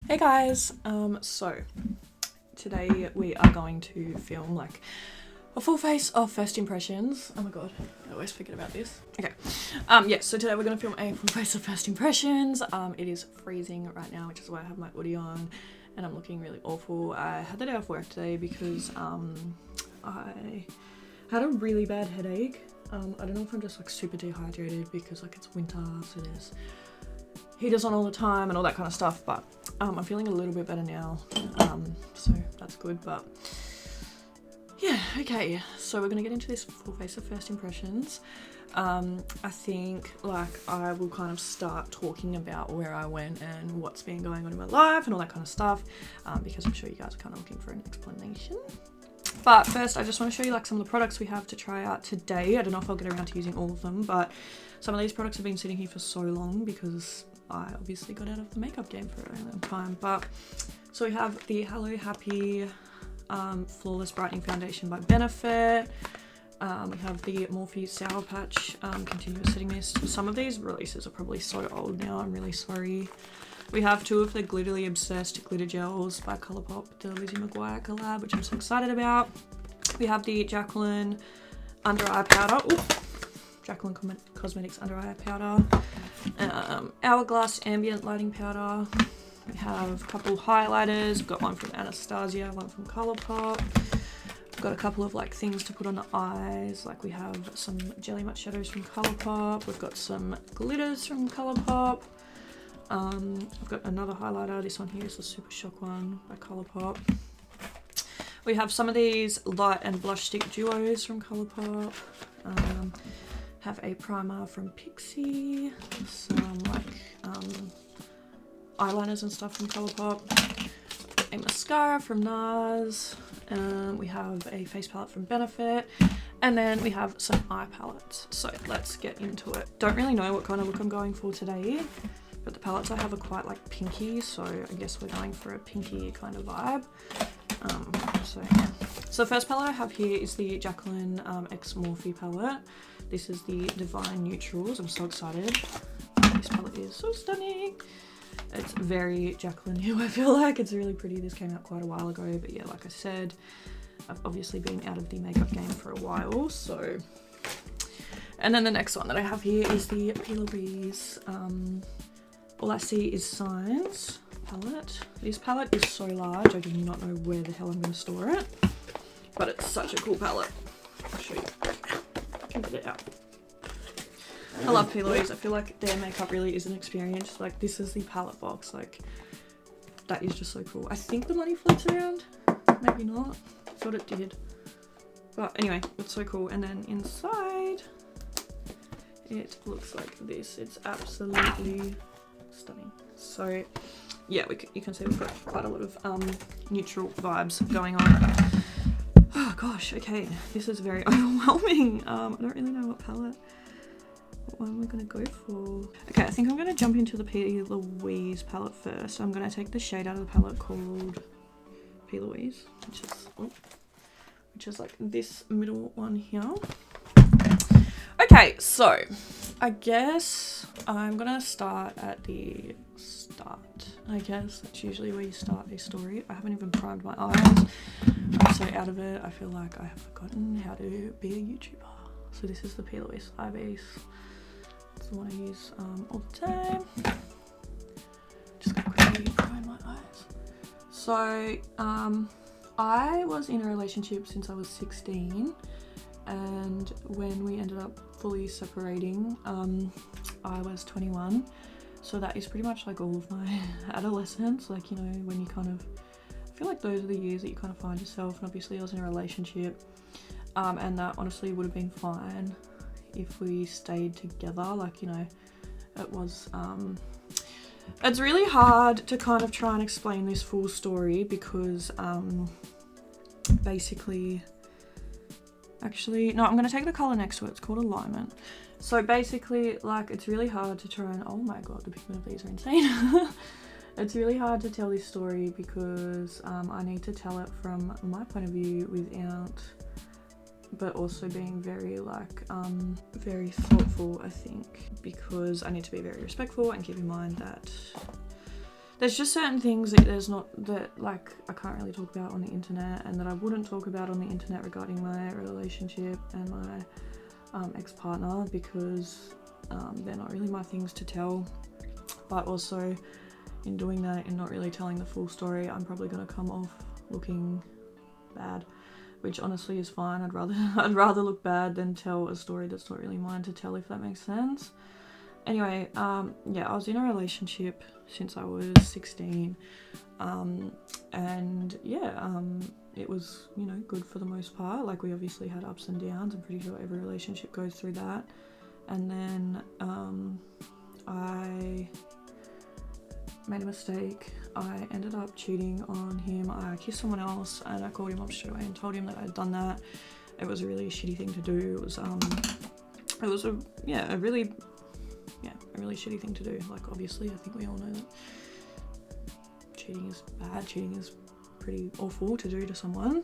Hey guys, so today we are going to film like a full face of first impressions. Oh my god, I always forget about this. Okay, yeah, so today we're gonna film a full face of first impressions. It is freezing right now, which is why I have my hoodie on and I'm looking really awful. I had the day off work today because I had a really bad headache. I don't know if I'm just like super dehydrated because like it's winter, so there's heaters on all the time and all that kind of stuff, but I'm feeling a little bit better now, so that's good. But yeah, okay, so we're gonna get into this full face of first impressions. I think like I will kind of start talking about where I went and what's been going on in my life and all that kind of stuff, because I'm sure you guys are kind of looking for an explanation. But first, I just want to show you like some of the products we have to try out today. I don't know if I'll get around to using all of them, but some of these products have been sitting here for so long because I obviously got out of the makeup game for a really long time. But so we have the Hello Happy Flawless Brightening Foundation by Benefit. We have the Morphe Sour Patch Continuous Setting Mist. Some of these releases are probably so old now, I'm really sorry. We have two of the Glitterly Obsessed Glitter Gels by Colourpop, the Lizzie McGuire collab, which I'm so excited about. We have the Jacqueline Under Eye Powder. Ooh, Jacqueline Cosmetics Under Eye Powder. Hourglass Ambient Lighting Powder. We have a couple highlighters. We've got one from Anastasia, one from Colourpop. We've got a couple of like things to put on the eyes. Like we have some Jelly Matte shadows from Colourpop. We've got some glitters from Colourpop. I've got another highlighter. This one here is the Super Shock one by Colourpop. We have some of these light and blush stick duos from Colourpop. Have a primer from Pixie. Some like eyeliners and stuff from Colourpop. A mascara from NARS. We have a face palette from Benefit. And then we have some eye palettes. So let's get into it. Don't really know what kind of look I'm going for today, but the palettes I have are quite like pinky, so I guess we're going for a pinky kind of vibe. So the first palette I have here is the Jacqueline X Morphe palette. This is the Divine Neutrals. I'm so excited. This palette is so stunning. It's very Jacqueline-y, I feel like. It's really pretty. This came out quite a while ago, but yeah, like I said, I've obviously been out of the makeup game for a while, so. And then the next one that I have here is the Louise All I See Is Signs palette. This palette is so large, I do not know where the hell I'm going to store it, but it's such a cool palette. I'll show you. Get it out. I love P. Louise. I feel like their makeup really is an experience. Like this is the palette box. Like that is just so cool. I think the money floats around. Maybe not. I thought it did. But anyway, it's so cool. And then inside, it looks like this. It's absolutely stunning. So yeah, you can see we've got quite a lot of neutral vibes going on. Oh gosh, okay, this is very overwhelming. I don't really know what one we're gonna go for. Okay, I think I'm gonna jump into the P. Louise palette first. So I'm gonna take the shade out of the palette called P. Louise, which is like this middle one here. Okay, so I guess I'm gonna start at the start. I guess that's usually where you start a story. I haven't even primed my eyes. I'm so out of it. I feel like I have forgotten how to be a YouTuber. So this is the P. Louise eye base. It's the one I use all the time. Just gonna quickly prime my eyes. So I was in a relationship since I was 16, and when we ended up fully separating, I was 21. So that is pretty much like all of my adolescence, like, you know, when you kind of, I feel like those are the years that you kind of find yourself. And obviously I was in a relationship, and that honestly would have been fine if we stayed together. Like, you know, it was, it's really hard to kind of try and explain this full story because, basically, actually, no, I'm going to take the colour next to it. It's called Alignment. So basically, like, it's really hard to try and, oh my god, the pigment of these are insane. It's really hard to tell this story because I need to tell it from my point of view without, but also being very like, very thoughtful, I think, because I need to be very respectful and keep in mind that there's just certain things that there's not, that like I can't really talk about on the internet, and that I wouldn't talk about on the internet regarding my relationship and my ex-partner, because they're not really my things to tell. But also in doing that and not really telling the full story, I'm probably going to come off looking bad, which honestly is fine. I'd rather look bad than tell a story that's not really mine to tell, if that makes sense. Anyway, yeah, I was in a relationship since I was 16, and yeah, it was, you know, good for the most part. Like, we obviously had ups and downs. I'm pretty sure every relationship goes through that. And then I made a mistake. I ended up cheating on him. I kissed someone else, and I called him up straight away and told him that I had done that. It was a really shitty thing to do. It was a really shitty thing to do. Like, obviously, I think we all know that cheating is bad. Cheating is pretty awful to do to someone.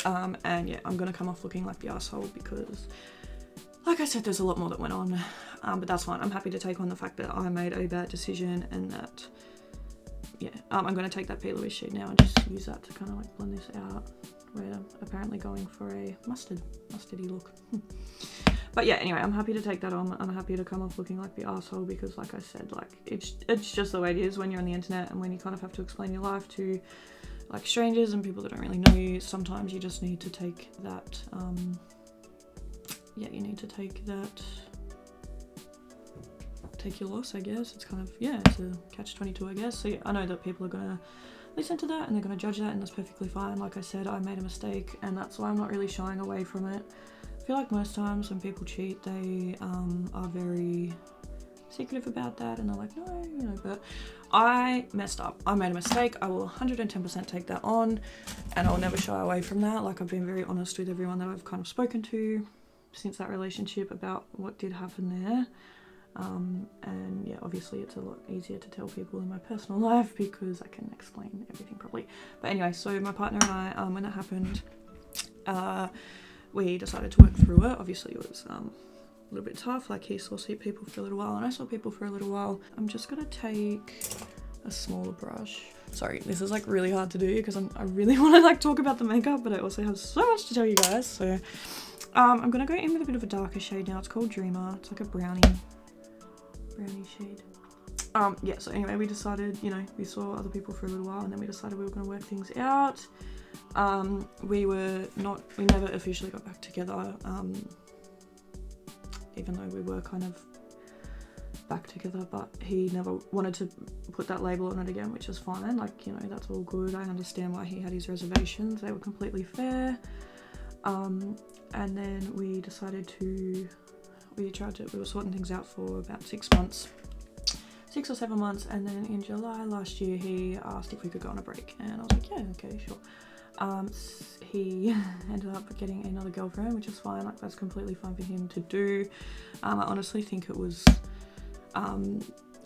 And yeah, I'm gonna come off looking like the asshole because, like I said, there's a lot more that went on, but that's fine. I'm happy to take on the fact that I made a bad decision, and that, yeah, I'm going to take that P. Louise shade now and just use that to kind of like blend this out. We're apparently going for a mustardy look. But yeah, anyway, I'm happy to take that on. I'm happy to come off looking like the asshole because, like I said, like it's just the way it is when you're on the internet, and when you kind of have to explain your life to like strangers and people that don't really know you. Sometimes you just need to take that, yeah, you need to take your loss, I guess. It's kind of, yeah, it's a catch-22, I guess. So yeah, I know that people are gonna listen to that and they're gonna judge that, and that's perfectly fine. Like I said, I made a mistake, and that's why I'm not really shying away from it. I feel like most times when people cheat, they are very secretive about that, and they're like, no, you know, but I messed up. I made a mistake. I will 110% take that on, and I'll never shy away from that. Like, I've been very honest with everyone that I've kind of spoken to since that relationship about what did happen there. And yeah, obviously it's a lot easier to tell people in my personal life because I can explain everything properly. But anyway, so my partner and I, when that happened, we decided to work through it. Obviously it was a little bit tough. Like, he saw people for a little while and I saw people for a little while. I'm just gonna take a smaller brush. Sorry, this is like really hard to do because I really want to like talk about the makeup, but I also have so much to tell you guys. So I'm gonna go in with a bit of a darker shade now. It's called Dreamer. It's like a brownie shade. Yeah, so anyway, we decided, you know, we saw other people for a little while, and then we decided we were going to work things out. We never officially got back together, even though we were kind of back together, but he never wanted to put that label on it again, which is fine. Like, you know, that's all good. I understand why he had his reservations. They were completely fair. And then we decided to, we were sorting things out for about 6 months, 6 or 7 months, and then in July last year he asked if we could go on a break, and I was like, yeah, okay, sure. He ended up getting another girlfriend, which is fine. Like, that's completely fine for him to do. I honestly think it was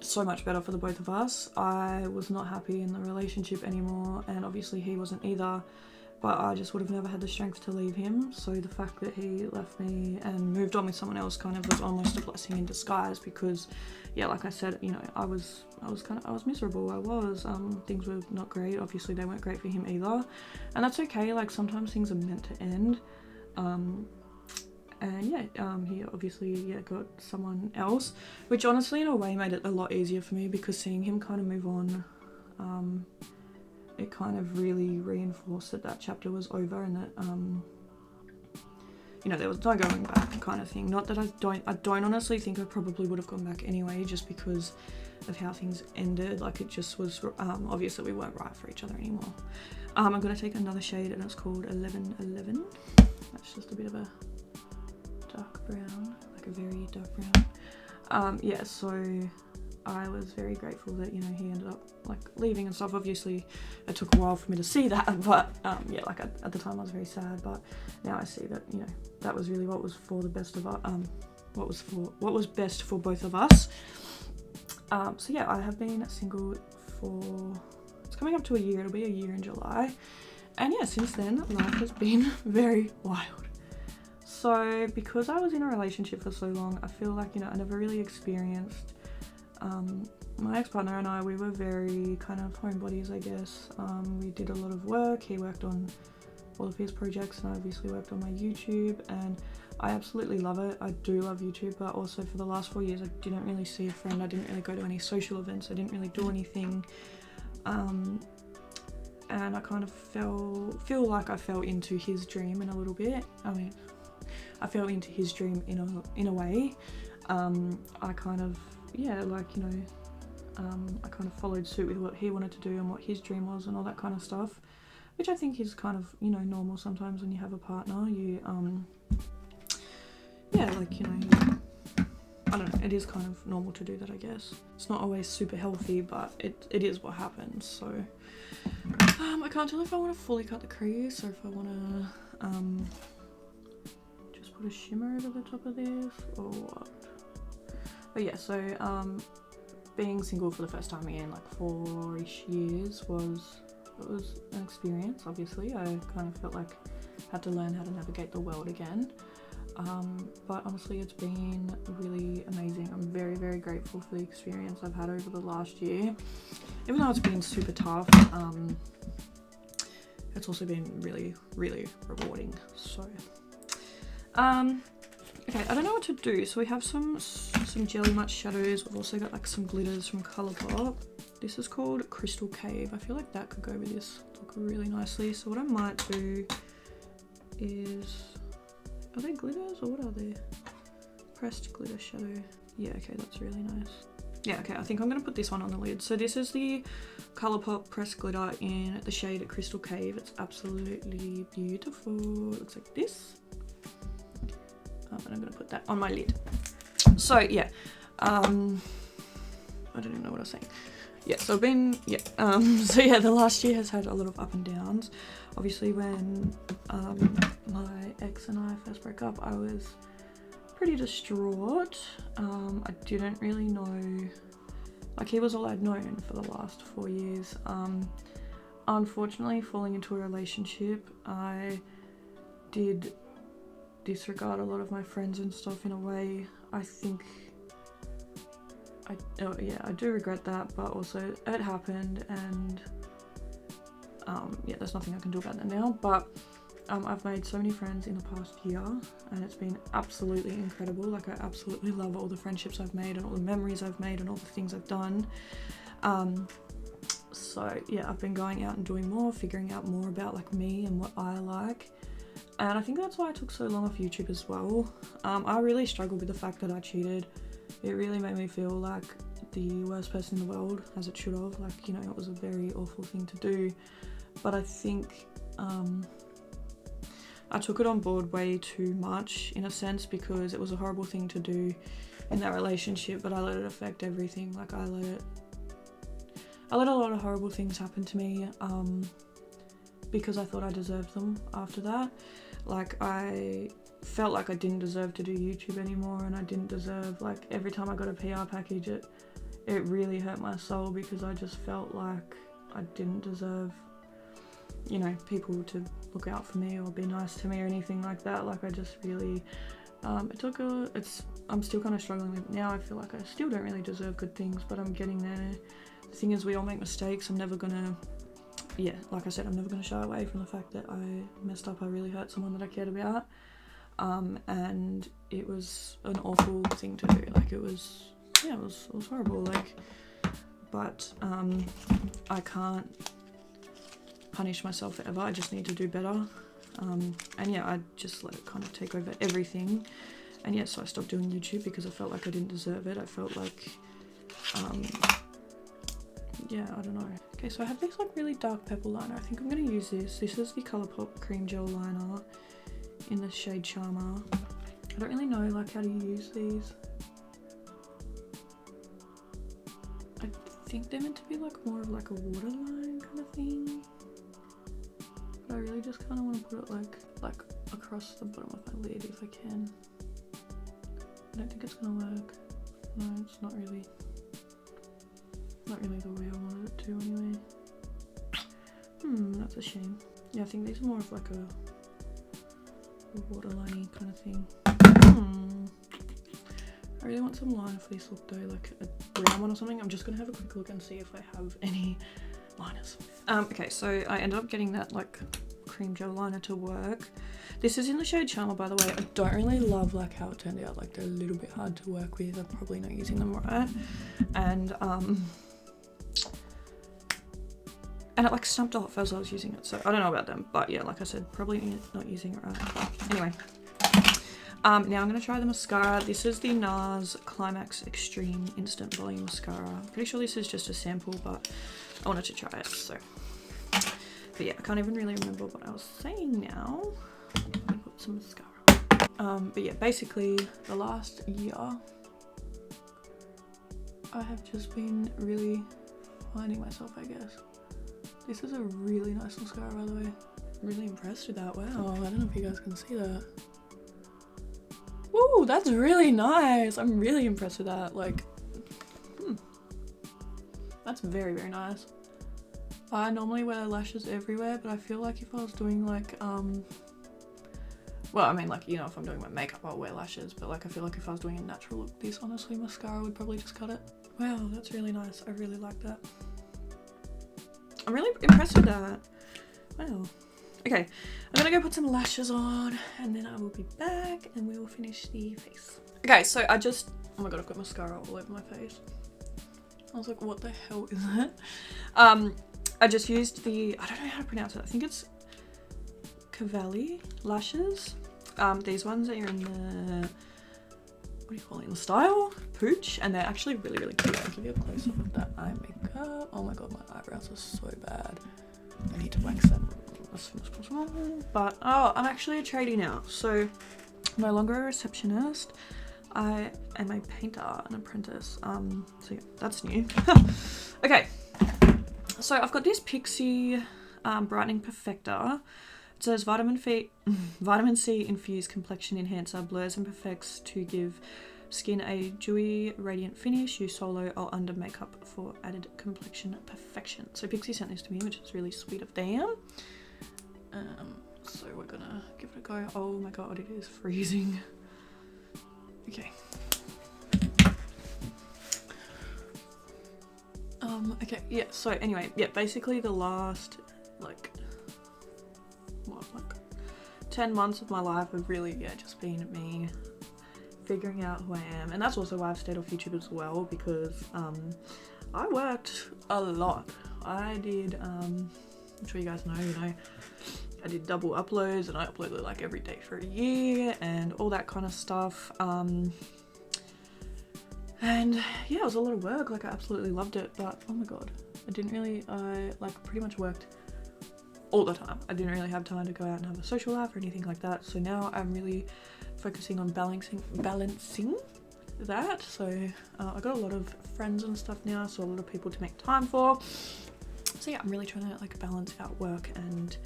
so much better for the both of us. I was not happy in the relationship anymore, and obviously he wasn't either, but I just would have never had the strength to leave him. So the fact that he left me and moved on with someone else kind of was almost a blessing in disguise, because yeah, like I said, you know, I was miserable. Things were not great. Obviously they weren't great for him either, and that's okay. Like, sometimes things are meant to end. And yeah, he obviously got someone else, which honestly in a way made it a lot easier for me, because seeing him kind of move on, it kind of really reinforced that chapter was over, and that you know, there was no going back kind of thing. Not that I don't honestly think I probably would have gone back anyway, just because of how things ended. Like, it just was obviously we weren't right for each other anymore. I'm gonna take another shade, and it's called 1111. That's just a bit of a dark brown, like a very dark brown. Yeah, so I was very grateful that, you know, he ended up like leaving and stuff. Obviously it took a while for me to see that, but yeah, like at the time I was very sad, but now I see that, you know, that was really what was for the best of us, what was best for both of us. So yeah, I have been single for, it's coming up to a year. It'll be a year in July, and yeah, since then life has been very wild. So because I was in a relationship for so long, I feel like, you know, I never really experienced my ex-partner and I, we were very kind of homebodies, I guess. We did a lot of work. He worked on all of his projects and I obviously worked on my YouTube, and I absolutely love it. I do love YouTube, but also for the last 4 years I didn't really see a friend. I didn't really go to any social events. I didn't really do anything. And I kind of feel like I fell into his dream in a little bit. I mean, I fell into his dream in a way. I kind of, yeah, like, you know, I kind of followed suit with what he wanted to do and what his dream was and all that kind of stuff, which I think is kind of, you know, normal sometimes when you have a partner. You, yeah, like, you know, I don't know, it is kind of normal to do that, I guess. It's not always super healthy, but it is what happens. So, I can't tell if I want to fully cut the crease or if I want to, just put a shimmer over the top of this or what. But yeah, so, being single for the first time in like 4-ish years was an experience. Obviously, I kind of felt like I had to learn how to navigate the world again. But honestly, it's been really amazing. I'm very, very grateful for the experience I've had over the last year. Even though it's been super tough, it's also been really, really rewarding. So, okay, I don't know what to do. So we have some Jelly Matte shadows. We've also got like some glitters from Colourpop. This is called Crystal Cave. I feel like that could go with this look really nicely. So what I might do is, are they glitters or what are they? Pressed glitter shadow. Yeah, okay, that's really nice. Yeah, okay, I think I'm gonna put this one on the lid. So this is the Colourpop pressed glitter in the shade Crystal Cave. It's absolutely beautiful. It looks like this. And I'm gonna put that on my lid. So yeah, I don't even know what I was saying. Yeah, so I've been, yeah, so yeah, the last year has had a lot of up and downs. Obviously when my ex and I first broke up, I was pretty distraught. I didn't really know, like, he was all I'd known for the last 4 years. Unfortunately, falling into a relationship, I did disregard a lot of my friends and stuff in a way. I think I do regret that, but also it happened, and yeah, there's nothing I can do about that now. But I've made so many friends in the past year and it's been absolutely incredible. Like, I absolutely love all the friendships I've made and all the memories I've made and all the things I've done. So yeah, I've been going out and doing more, figuring out more about like me and what I like. And I think that's why I took so long off YouTube as well. I really struggled with the fact that I cheated. It really made me feel like the worst person in the world, as it should have. Like, you know, it was a very awful thing to do. But I think I took it on board way too much, in a sense, because it was a horrible thing to do in that relationship, but I let it affect everything. Like, I let a lot of horrible things happen to me because I thought I deserved them after that. Like, I felt like I didn't deserve to do YouTube anymore, and I didn't deserve, like, every time I got a PR package, it really hurt my soul because I just felt like I didn't deserve, you know, people to look out for me or be nice to me or anything like that. Like, I just really, I'm still kind of struggling with it now. I feel like I still don't really deserve good things, but I'm getting there. The thing is, we all make mistakes. I'm never gonna, yeah, like I said, I'm never gonna shy away from the fact that I messed up. I really hurt someone that I cared about. And it was an awful thing to do. Like, it was, yeah, it was horrible. Like, but I can't punish myself forever. I just need to do better. And yeah, I just let it kind of take over everything. And yeah, so I stopped doing YouTube because I felt like I didn't deserve it. I felt like, yeah, I don't know. Okay, so I have this like really dark purple liner. I think I'm gonna use this. This is the Colourpop Cream Gel Liner in the shade Charmer. I don't really know like how to use these. I think they're meant to be like more of like a waterline kind of thing. But I really just kind of want to put it like across the bottom of my lid if I can. I don't think it's gonna work. No, it's not really the way I wanted it to anyway. That's a shame. Yeah, I think these are more of like a waterliney kind of thing. I really want some liner for this look though, like a brown one or something. I'm just gonna have a quick look and see if I have any liners. Okay, so I ended up getting that like cream gel liner to work. This is in the shade Charmer, by the way. I don't really love like how it turned out. Like they're a little bit hard to work with. I'm probably not using them right. And it like snapped off as I was using it. So I don't know about them, but yeah, like I said, probably not using it right. But anyway. Now I'm going to try the mascara. This is the NARS Climax Extreme Instant Volume Mascara. I'm pretty sure this is just a sample, but I wanted to try it, so. But yeah, I can't even really remember what I was saying now. Let me put some mascara. But yeah, basically the last year, I have just been really finding myself, I guess. This is a really nice mascara, by the way. I'm really impressed with that. Wow, I don't know if you guys can see that. Ooh, that's really nice. I'm really impressed with that. Like, that's very, very nice. I normally wear lashes everywhere, but I feel like if I was doing like, well, I mean, like, you know, if I'm doing my makeup, I'll wear lashes, but like, I feel like if I was doing a natural look, this honestly, mascara would probably just cut it. Wow, that's really nice. I really like that. I'm really impressed with that. Wow. Okay, I'm gonna go put some lashes on and then I will be back and we will finish the face. Okay, so I just, oh my god, I've got mascara all over my face. I was like, what the hell is that? I just used the, I don't know how to pronounce it. I think it's Cavalli lashes. These ones are in the, what do you call it, in the style Pooch, and they're actually really, really cute. I'll give you a close up of that eye makeup. Oh my god, my eyebrows are so bad. I need to wax them as soon as possible. But oh, I'm actually a tradie now, so no longer a receptionist. I am a painter, an apprentice. So yeah, that's new. Okay, so I've got this Pixie Brightening Perfector. It says vitamin C infused complexion enhancer, blurs and perfects to give skin a dewy, radiant finish. Use solo or under makeup for added complexion perfection. So Pixie sent this to me, which is really sweet of them. So we're gonna give it a go. Oh my god, it is freezing. Okay. Okay, yeah, so anyway, yeah, basically the last, like, what, like 10 months of my life have really, yeah, just been me figuring out who I am. And that's also why I've stayed off YouTube as well, because I worked a lot. I did, I'm sure you guys know, you know, I did double uploads and I uploaded like every day for a year and all that kind of stuff. And yeah, it was a lot of work. Like I absolutely loved it, but oh my god, I like pretty much worked all the time. I didn't really have time to go out and have a social life or anything like that. So now I'm really focusing on balancing that. So I got a lot of friends and stuff now, so a lot of people to make time for. So yeah, I'm really trying to like balance out work and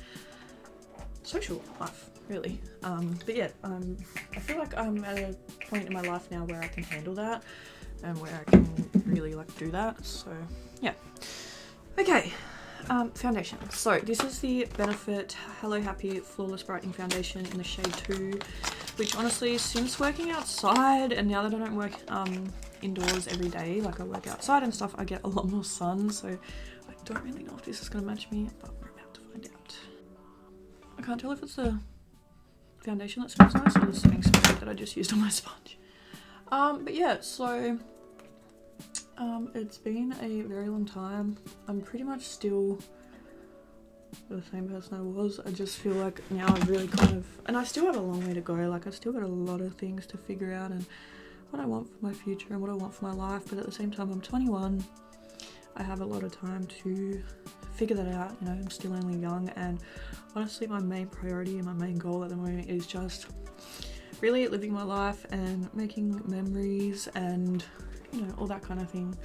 social life, really. But yeah, I feel like I'm at a point in my life now where I can handle that and where I can really like do that. So yeah. Okay, foundation. So this is the Benefit Hello Happy Flawless Brightening Foundation in the shade 2, which honestly, since working outside and now that I don't work indoors every day, like I work outside and stuff, I get a lot more sun, so I don't really know if this is going to match me, but we're about to find out. I can't tell if it's the foundation that smells nice or the setting spray that I just used on my sponge. But yeah, so it's been a very long time. I'm pretty much still the same person I was. I just feel like now I've really kind of, and I still have a long way to go. Like I've still got a lot of things to figure out and what I want for my future and what I want for my life. But at the same time, I'm 21. I have a lot of time to figure that out. You know, I'm still only young, and honestly, my main priority and my main goal at the moment is just really living my life and making memories and, you know, all that kind of thing.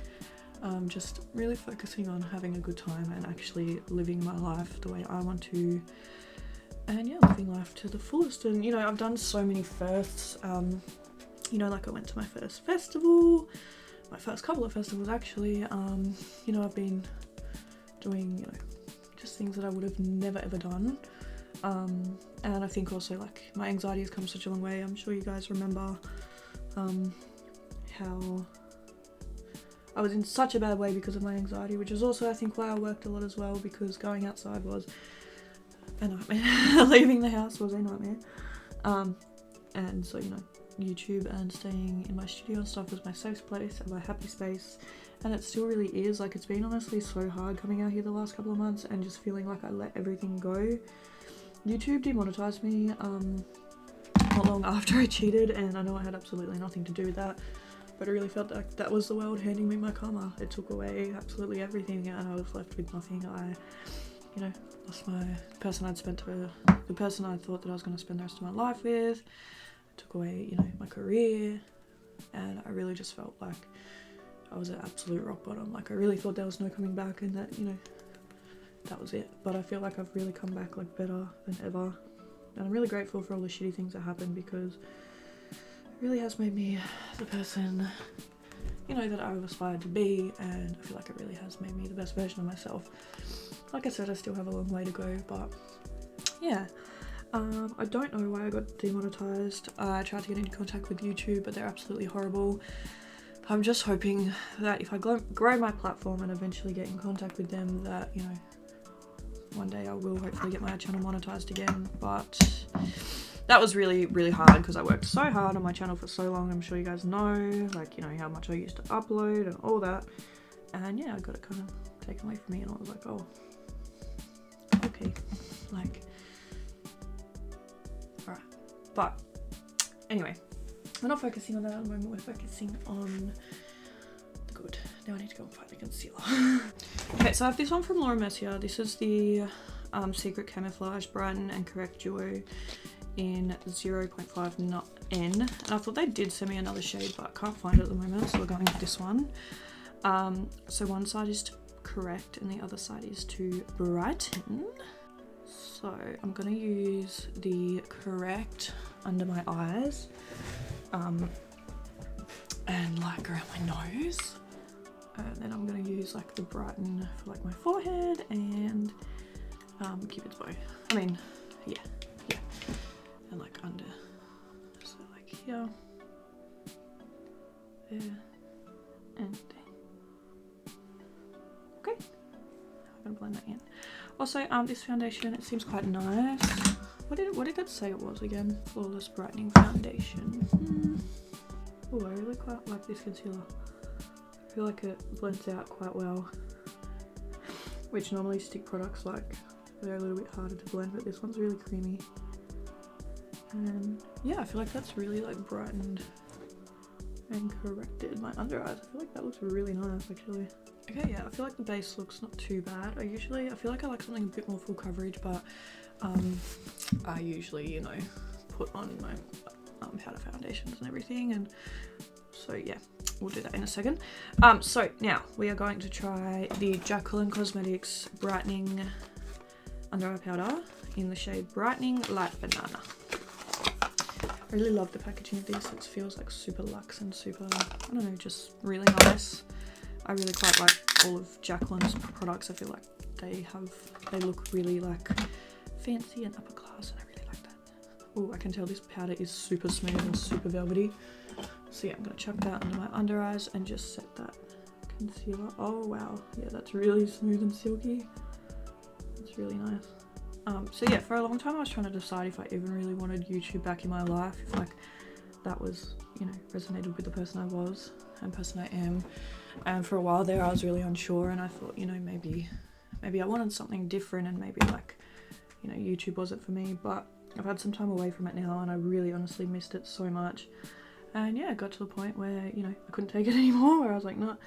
Just really focusing on having a good time and actually living my life the way I want to, and yeah, living life to the fullest. And you know, I've done so many firsts. You know, like I went to my first festival, my first couple of festivals actually. You know, I've been doing, you know, just things that I would have never ever done. And I think also like my anxiety has come such a long way. I'm sure you guys remember how I was in such a bad way because of my anxiety, which is also I think why I worked a lot as well, because going outside was a nightmare. Leaving the house was a nightmare. And so, you know, YouTube and staying in my studio and stuff was my safe place and my happy space, and it still really is. Like, it's been honestly so hard coming out here the last couple of months and just feeling like I let everything go. YouTube demonetized me not long after I cheated, and I know I had absolutely nothing to do with that, but I really felt like that was the world handing me my karma. It took away absolutely everything and I was left with nothing. I, you know, lost my person I'd spent the person I thought that I was going to spend the rest of my life with. Took away, you know, my career, and I really just felt like I was at absolute rock bottom. Like, I really thought there was no coming back and that, you know, that was it. But I feel like I've really come back like better than ever, and I'm really grateful for all the shitty things that happened, because it really has made me the person, you know, that I aspired to be, and I feel like it really has made me the best version of myself. Like I said, I still have a long way to go, but yeah. I don't know why I got demonetized. I tried to get into contact with YouTube, but they're absolutely horrible. I'm just hoping that if I grow my platform and eventually get in contact with them, that, you know, one day I will hopefully get my channel monetized again. But that was really, really hard because I worked so hard on my channel for so long. I'm sure you guys know, like, you know, how much I used to upload and all that. And yeah, I got it kind of taken away from me, and I was like, oh, okay, like, alright. But anyway, we're not focusing on that at the moment, we're focusing on the good. Now I need to go and find a concealer. Okay, so I have this one from Laura Mercier. This is the Secret Camouflage Brighten and Correct Duo in 0.5 N. And I thought they did send me another shade, but I can't find it at the moment, so we're going with this one. So one side is to correct and the other side is to brighten. So I'm going to use the correct under my eyes and like around my nose, and then I'm going to use like the brighten for like my forehead and Cupid's bow. I mean, yeah, and like under, so like here, there, and there. Okay, I'm going to blend that in. Also, this foundation, it seems quite nice. What did it say it was again? Flawless Brightening Foundation. Oh, I really quite like this concealer. I feel like it blends out quite well, which normally stick products, like, they're a little bit harder to blend, but this one's really creamy. And yeah, I feel like that's really like brightened and corrected my under eyes. I feel like that looks really nice actually. Okay, yeah, I feel like the base looks not too bad. I feel like I like something a bit more full coverage, but I usually, you know, put on my powder foundations and everything, and so yeah, we'll do that in a second. So now we are going to try the Jacqueline Cosmetics Brightening Under Eye Powder in the shade Brightening Light Banana. I really love the packaging of this. It feels like super luxe and super, I don't know, just really nice. I really quite like all of Jacqueline's products. I feel like they look really like fancy and upper class, and I really like that. Oh, I can tell this powder is super smooth and super velvety. So yeah, I'm gonna chuck that under my under eyes and just set that concealer. Oh wow, yeah, that's really smooth and silky. It's really nice. So yeah, for a long time I was trying to decide if I even really wanted YouTube back in my life, if like that was, you know, resonated with the person I was and person I am. And for a while there I was really unsure, and I thought, you know, maybe I wanted something different, and maybe like, you know, YouTube wasn't for me. But I've had some time away from it now, and I really honestly missed it so much. And yeah, it got to the point where, you know, I couldn't take it anymore, where I was like, no,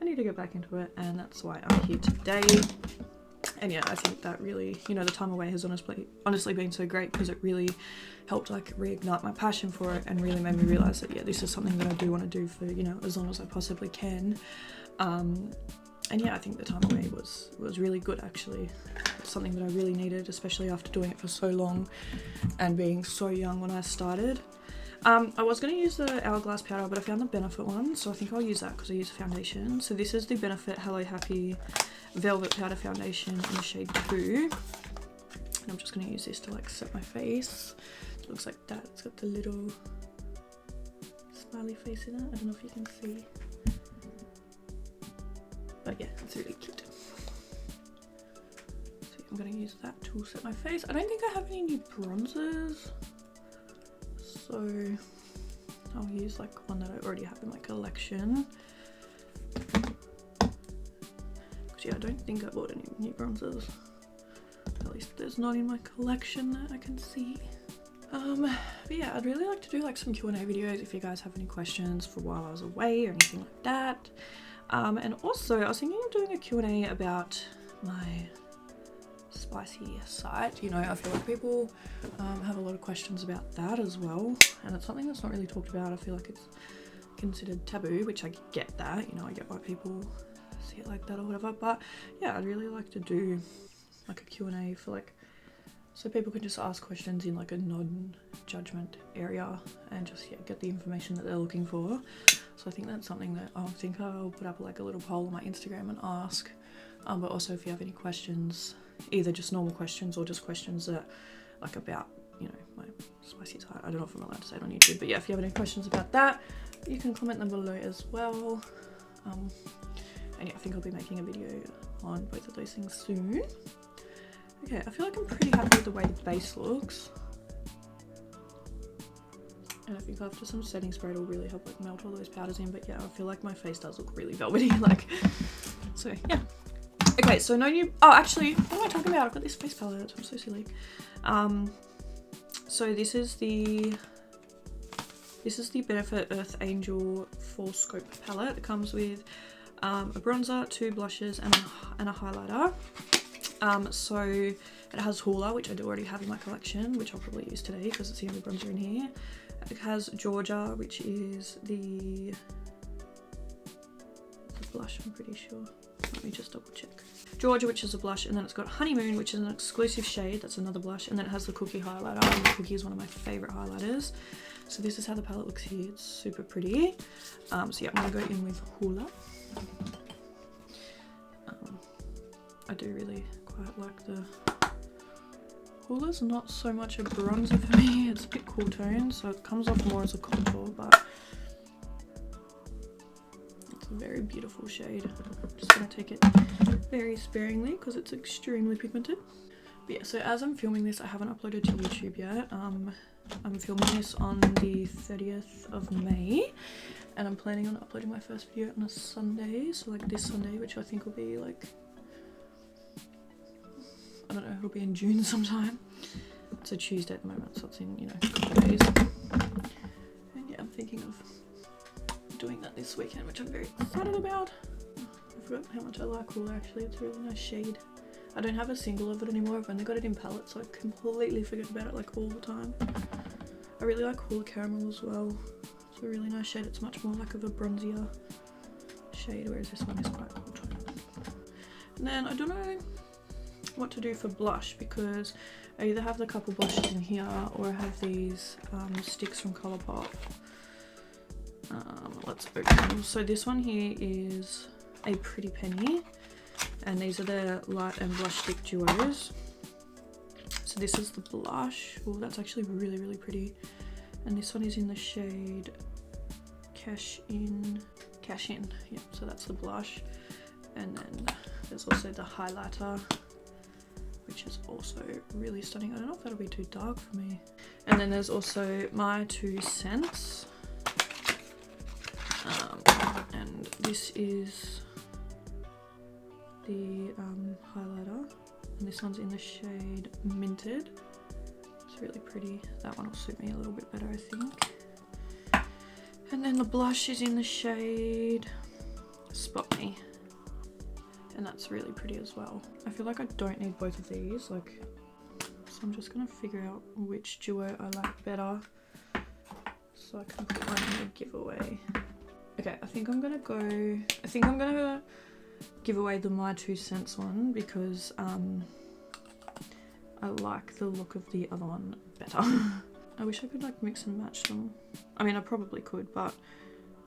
I need to get back into it, and that's why I'm here today. And yeah, I think that really, you know, the time away has honestly been so great, because it really helped like reignite my passion for it, and really made me realise that yeah, this is something that I do want to do for, you know, as long as I possibly can. And yeah, I think the time away was really good actually. It's something that I really needed, especially after doing it for so long and being so young when I started. I was going to use the Hourglass powder, but I found the Benefit one, so I think I'll use that because I use a foundation. So this is the Benefit Hello Happy Velvet Powder Foundation in the shade 2. And I'm just going to use this to like set my face. It looks like that. It's got the little smiley face in it. I don't know if you can see. But yeah, it's really cute. So I'm going to use that to set my face. I don't think I have any new bronzers. So I'll use like one that I already have in my collection. Because yeah, I don't think I bought any new bronzers. At least there's not in my collection that I can see. But yeah, I'd really like to do like some Q&A videos if you guys have any questions for while I was away or anything like that. And also I was thinking of doing a Q&A about my spicy site. You know, I feel like people have a lot of questions about that as well, and it's something that's not really talked about. I feel like it's considered taboo, which I get that, you know, I get why people see it like that or whatever, but yeah, I'd really like to do like a Q&A for like, so people can just ask questions in like a non-judgment area and just get the information that they're looking for. So I think that's something that I think I'll put up like a little poll on my Instagram and ask. But also if you have any questions, either just normal questions or just questions that like about, you know, my spicy side. I don't know if I'm allowed to say it on YouTube, but yeah, if you have any questions about that, you can comment them below as well. And yeah, I think I'll be making a video on both of those things soon. Okay, I feel like I'm pretty happy with the way the base looks. And I think after some setting spray it'll really help like melt all those powders in, but yeah, I feel like my face does look really velvety, like, so yeah. Okay, so no new, oh actually, what am I talking about? I've got this face palette, I'm so silly. So this is the Benefit Earth Angel Full Scope palette. It comes with a bronzer, 2 blushes and a highlighter. So it has Hoola, which I do already have in my collection, which I'll probably use today because it's the only bronzer in here. It has Georgia, which is the blush, I'm pretty sure. Let me just double check. Georgia, which is a blush, and then it's got Honeymoon, which is an exclusive shade, that's another blush, and then it has the Cookie highlighter, and the Cookie is one of my favourite highlighters. So this is how the palette looks here, it's super pretty. So yeah, I'm going to go in with Hoola. I do really quite like the Hoola's not so much a bronzer for me, it's a bit cool tone, so it comes off more as a contour, but it's a very beautiful shade. I'm just going to take it very sparingly because it's extremely pigmented. But yeah, so as I'm filming this, I haven't uploaded to YouTube yet. I'm filming this on the 30th of May, and I'm planning on uploading my first video on a Sunday, so like this Sunday, which I think will be like, I don't know, it'll be in June sometime. It's a Tuesday at the moment, so it's in, you know, a couple of days. And yeah, I'm thinking of doing that this weekend, which I'm very excited about. I forgot how much I like Hoola actually, it's a really nice shade. I don't have a single of it anymore, I've only got it in palette, so I completely forget about it like all the time. I really like Hoola Caramel as well. It's a really nice shade, it's much more like of a bronzier shade, whereas this one is quite cool tone. And then I don't know what to do for blush because I either have the couple blushes in here or I have these sticks from Colourpop. Let's open them. So this one here is a Pretty Penny, and these are the light and blush stick duos. So this is the blush. Oh, that's actually really, really pretty. And this one is in the shade Cash In. Yeah, so that's the blush. And then there's also the highlighter, which is also really stunning. I don't know if that'll be too dark for me. And then there's also my 2 cents. And this is the highlighter, and this one's in the shade Minted. It's really pretty. That one will suit me a little bit better, I think. And then the blush is in the shade Spot Me, and that's really pretty as well. I feel like I don't need both of these, like, so I'm just gonna figure out which duo I like better so I can put one in a giveaway. Okay, I think I'm gonna give away the My 2 Cents one because I like the look of the other one better. I wish I could like mix and match them. I mean, I probably could, but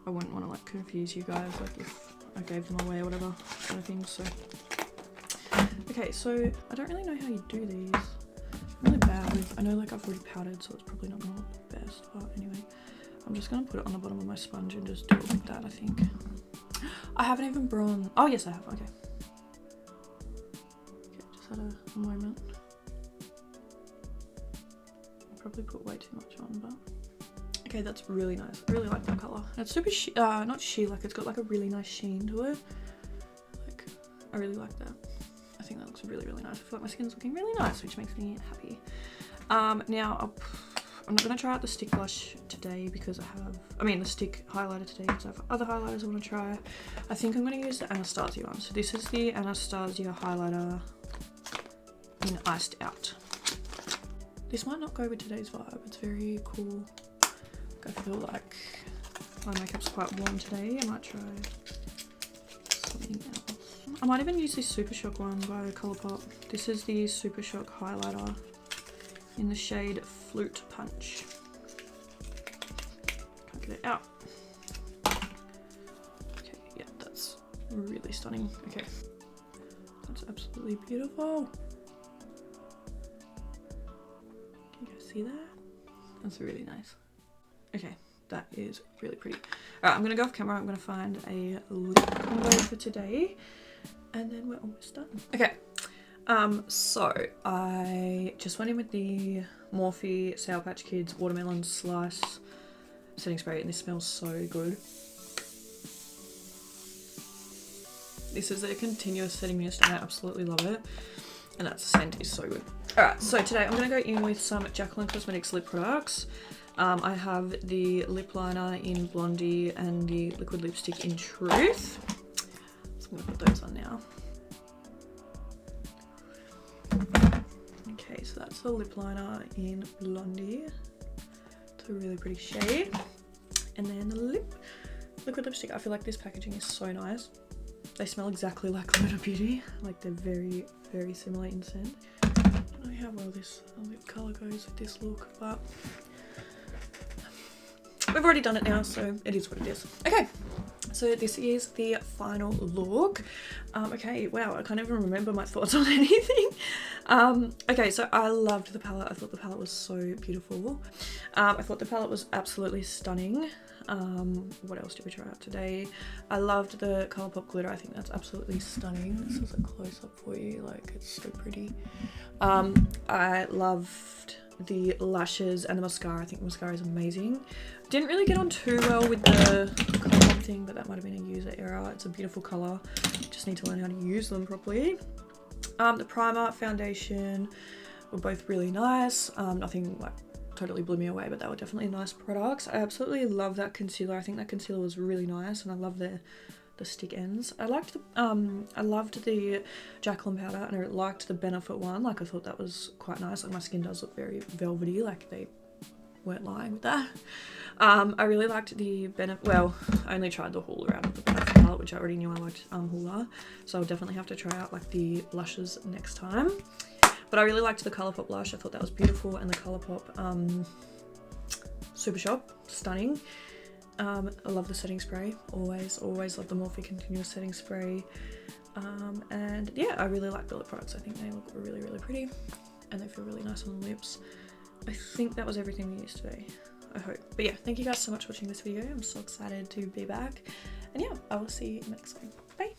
I wouldn't want to like confuse you guys like if I gave them away or whatever kind of thing. So okay, so I don't really know how you do these. I'm really bad with, I know like I've already powdered, so it's probably not gonna look the best, but anyway. I'm just gonna put it on the bottom of my sponge and just do it like that, I think. I haven't even bronzed. Oh yes, I have. Okay. Okay, just had a moment. I probably put way too much on, but okay, that's really nice. I really like that color. It's super not sheer, like it's got like a really nice sheen to it. Like, I really like that. I think that looks really, really nice. I feel like my skin's looking really nice, which makes me happy. Now I'm not gonna try out the stick blush today because the stick highlighter today because I have other highlighters I want to try. I think I'm gonna use the Anastasia one. So this is the Anastasia Highlighter in Iced Out. This might not go with today's vibe. It's very cool. I feel like my makeup's quite warm today. I might try something else. I might even use this Super Shock one by Colourpop. This is the Super Shock highlighter in the shade Flute Punch. Can't get it out. Okay, yeah, that's really stunning. Okay, that's absolutely beautiful. Can you guys see that? That's really nice. Okay, that is really pretty. Alright, I'm gonna go off camera. I'm gonna find a lip combo for today, and then we're almost done. Okay. So I just went in with the Morphe Sour Patch Kids Watermelon Slice setting spray, and this smells so good. This is a continuous setting mist and I absolutely love it, and that scent is so good. Alright, so today I'm going to go in with some Jacqueline Cosmetics lip products. I have the lip liner in Blondie and the liquid lipstick in Truth. So I'm going to put those on now. Okay, so that's the lip liner in Blondie. It's a really pretty shade. And then the liquid lipstick. I feel like this packaging is so nice. They smell exactly like SoJo Beauty. Like they're very, very similar in scent. I don't know how well this lip colour goes with this look, but we've already done it now, so it is what it is. Okay. So this is the final look. Okay, wow, I can't even remember my thoughts on anything. Okay, so I loved the palette. I thought the palette was so beautiful. I thought the palette was absolutely stunning. What else did we try out today? I loved the Colourpop glitter. I think that's absolutely stunning. This is a close-up for you. Like, it's so pretty. I loved the lashes and the mascara. I think the mascara is amazing. Didn't really get on too well with the Colourpop thing, but that might have been a user error. It's a beautiful colour. Just need to learn how to use them properly. The primer, foundation were both really nice. Nothing like totally blew me away, but they were definitely nice products. I absolutely love that concealer. I think that concealer was really nice, and I love the stick ends. I loved the Jacqueline powder, and I liked the Benefit one. Like, I thought that was quite nice. Like, my skin does look very velvety, like they weren't lying with that. I really liked the well, I only tried the Hoola out of the Benefit palette, which I already knew I liked Hoola, so I'll definitely have to try out like the blushes next time. But I really liked the Colourpop blush. I thought that was beautiful, and the Colourpop Super Shop, stunning. I love the setting spray. Always love the Morphe continuous setting spray. And yeah, I really like the lip products. I think they look really, really pretty, and they feel really nice on the lips. I think that was everything we used today, I hope. But yeah, thank you guys so much for watching this video. I'm so excited to be back. And yeah, I will see you next time. Bye.